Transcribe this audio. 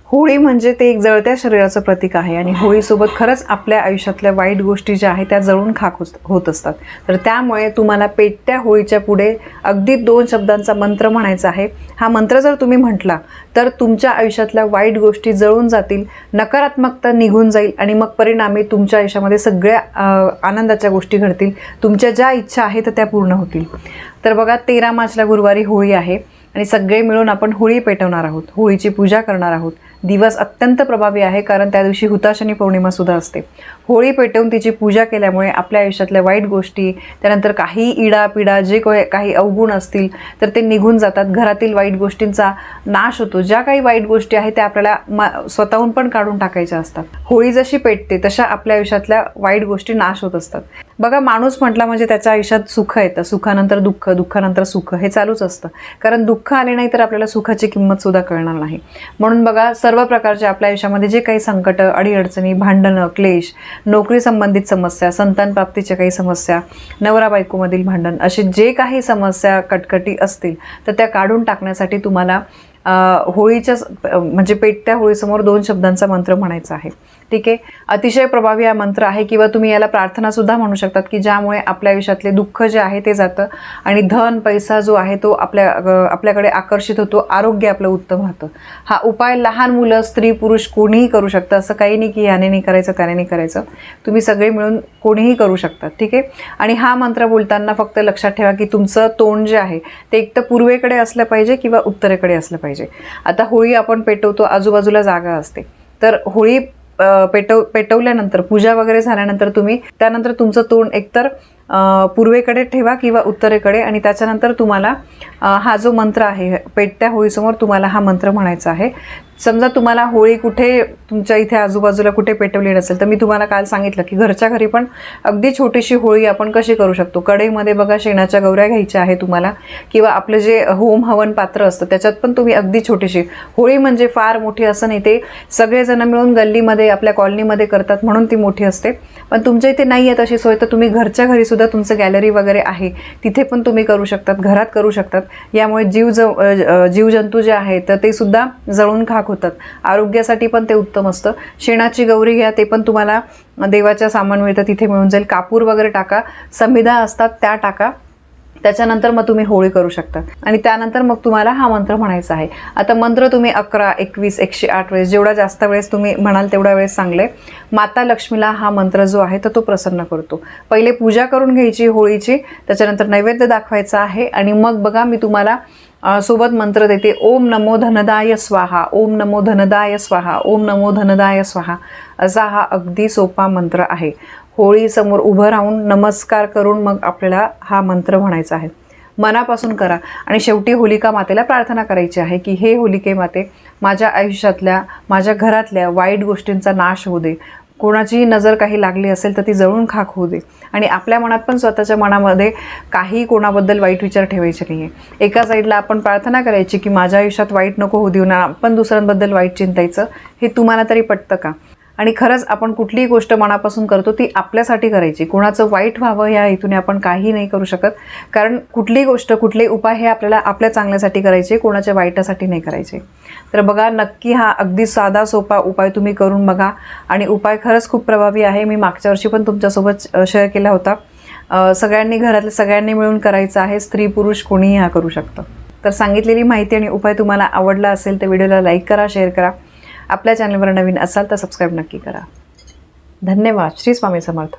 होळी म्हणजे ते एक जळत्या शरीराचं प्रतीक आहे आणि होळीसोबत खरंच आपल्या आयुष्यातल्या वाईट गोष्टी ज्या आहेत त्या जळून खाक होत असतात। तर त्यामुळे तुम्हाला पेटत्या होळीच्या पुढे अगदी 2 शब्दांचा मंत्र म्हणायचा आहे। हा मंत्र जर तुम्ही म्हटला तर तुमच्या आयुष्यातल्या वाईट गोष्टी जळून जातील, नकारात्मकता निघून जाईल आणि मग परिणामी तुमच्या आयुष्यामध्ये सगळ्या आनंदाच्या गोष्टी घडतील, तुमच्या ज्या इच्छा आहेत त्या पूर्ण होतील। तर बघा 13 मार्चला गुरुवारी होळी आहे आणि सगळे मिळून आपण होळी पेटवणार आहोत, होळीची पूजा करणार आहोत। दिवस अत्यंत प्रभावी आहे कारण त्या दिवशी हुताशनी पौर्णिमा सुद्धा असते। होळी पेटवून तिची पूजा केल्यामुळे आपल्या आयुष्यातल्या वाईट गोष्टी, त्यानंतर काही इडापिडा जे काही अवगुण असतील तर ते निघून जातात। घरातील वाईट गोष्टींचा नाश होतो। ज्या काही वाईट गोष्टी आहेत त्या आपल्याला स्वतःहून पण काढून टाकायच्या असतात। होळी जशी पेटते तशा आपल्या आयुष्यातल्या वाईट गोष्टी नाश होत असतात। बघा माणूस म्हटला म्हणजे त्याच्या आयुष्यात सुख येतं, सुखानंतर दुःख, दुःखानंतर सुख हे चालूच असतं, कारण दुःख आले नाही तर आपल्याला सुखाची किंमत सुद्धा कळणार नाही। म्हणून बघा सर्व प्रकारचे आपल्या आयुष्यामध्ये जे काही संकट, अडीअडचणी, भांडणं, क्लेश, नोकरी संबंधित समस्या, संतान प्राप्तीच्या काही समस्या, नवरा बायकोमधील भांडण, असे जे काही समस्या कटकटी असतील तर त्या काढून टाकण्यासाठी तुम्हाला होळीच्या म्हणजे पेटत्या होळीसमोर 2 शब्दांचा मंत्र म्हणायचा आहे। ठीक आहे, अतिशय प्रभावी हा मंत्र आहे किंवा तुम्ही याला प्रार्थना सुद्धा म्हणू शकतात की ज्यामुळे आपल्या आयुष्यातले दुःख जे आहे ते जातं आणि धन पैसा जो आहे तो आपल्याकडे आकर्षित होतो, आरोग्य आपलं उत्तम राहतं। हा उपाय लहान मुलं, स्त्री, पुरुष कोणीही करू शकतं, असं काही नाही की याने नाही करायचं त्याने नाही करायचं, तुम्ही सगळे मिळून कोणीही करू शकतात। ठीक आहे, आणि हा मंत्र बोलताना फक्त लक्षात ठेवा की तुमचं तोंड जे आहे ते एक तर पूर्वेकडे असलं पाहिजे किंवा उत्तरेकडे असलं पाहिजे। आता होळी आपण पेटवतो, आजूबाजूला जागा असते, तर होळी पेटवल्यानंतर पूजा वगैरे झाल्यानंतर तुम्ही त्यानंतर तुमचं तोंड एकतर पूर्वेकडे ठेवा किंवा उत्तरेकडे आणि त्याच्यानंतर तुम्हाला हा जो मंत्र आहे पेटत्या होळीसमोर तुम्हाला हा मंत्र म्हणायचा आहे। समजा तुम्हाला होळी कुठे तुमच्या इथे आजूबाजूला कुठे पेटवली नसेल तर मी तुम्हाला काल सांगितलं की घरच्या घरी पण अगदी छोटीशी होळी आपण कशी करू शकतो। कढईमध्ये बघा शेणाच्या गौऱ्या घ्यायच्या आहे तुम्हाला, किंवा आपलं जे होम हवन पात्र असतं त्याच्यात पण तुम्ही अगदी छोटीशी होळी, म्हणजे फार मोठी असं नाही, ते सगळेजण मिळून गल्लीमध्ये आपल्या कॉलनीमध्ये करतात म्हणून ती मोठी असते। पण तुमच्या इथे नाही आहे तशी सोय तर तुम्ही घरच्या घरी सुद्धा तुमचं गॅलरी वगैरे आहे तिथे पण तुम्ही करू शकतात, घरात करू शकतात। यामुळे जीवजंतू जे आहेत तर ते सुद्धा जळून खाक होतात, आरोग्यासाठी पण ते उत्तम असतं। शेणाची गौरी घ्या, ते पण तुम्हाला देवाच्या सामान मिळतं तिथे मिळून जाईल, कापूर वगैरे टाका, समिधा असतात त्या टाका, त्याच्यानंतर मग तुम्ही होळी करू शकता आणि त्यानंतर मग तुम्हाला हा मंत्र म्हणायचा आहे। आता मंत्र तुम्ही 11, 21, 108 वेळेस, जेवढा जास्त वेळेस तुम्ही म्हणाल तेवढा वेळेस चांगले। माता लक्ष्मीला हा मंत्र जो आहे तर तो प्रसन्न करतो। पहिले पूजा करून घ्यायची होळीची, त्याच्यानंतर नैवेद्य दाखवायचा आहे आणि मग बघा मी तुम्हाला सोबत मंत्र देते, ओम नमो धनदाय स्वाहा, ओम नमो धनदाय स्वाहा, ओम नमो धनदाय स्वाहा, असा हा अगदी सोपा मंत्र आहे। होळी समोर उभं राहून नमस्कार करून मग आपल्याला हा मंत्र म्हणायचा आहे, मनापासून करा आणि शेवटी होलिका मातेला प्रार्थना करायची आहे की हे होलिके माते, माझ्या आयुष्यातल्या, माझ्या घरातल्या वाईट गोष्टींचा नाश होऊ दे, कोणाची नजर काही लागली असेल तर ती जळून खाक होऊ दे आणि आपल्या मनात पण स्वतःच्या मनामध्ये काही कोणाबद्दल वाईट विचार ठेवायचे नाही आहे। एका साईडला आपण प्रार्थना करायची की माझ्या आयुष्यात वाईट नको होऊ देऊ ना, आपण दुसऱ्यांबद्दल वाईट चिंतायचं, हे तुम्हाला तरी पटतं का? आणि खरंच आपण कुठलीही गोष्ट मनापासून करतो ती आपल्यासाठी करायची, कोणाचं वाईट व्हावं या हेतूने आपण काही नाही करू शकत, कारण कुठलीही गोष्ट, कुठलेही उपाय हे आपल्याला आपल्या चांगल्यासाठी करायचे, कोणाच्या वाईटासाठी नाही करायचे। तर बघा नक्की हा अगदी साधा सोपा उपाय तुम्ही करून बघा आणि उपाय खरंच खूप प्रभावी आहे। मी मागच्या वर्षी पण तुमच्यासोबत शेअर केला होता। सगळ्यांनी, घरातल्या सगळ्यांनी मिळून करायचं आहे, स्त्री पुरुष कोणीही हा करू शकतं। तर सांगितलेली माहिती आणि उपाय तुम्हाला आवडला असेल तर व्हिडिओला लाईक करा, शेअर करा, आपल्या चॅनलवर नवीन असाल तर सबस्क्राईब नक्की करा। धन्यवाद। श्री स्वामी समर्थ।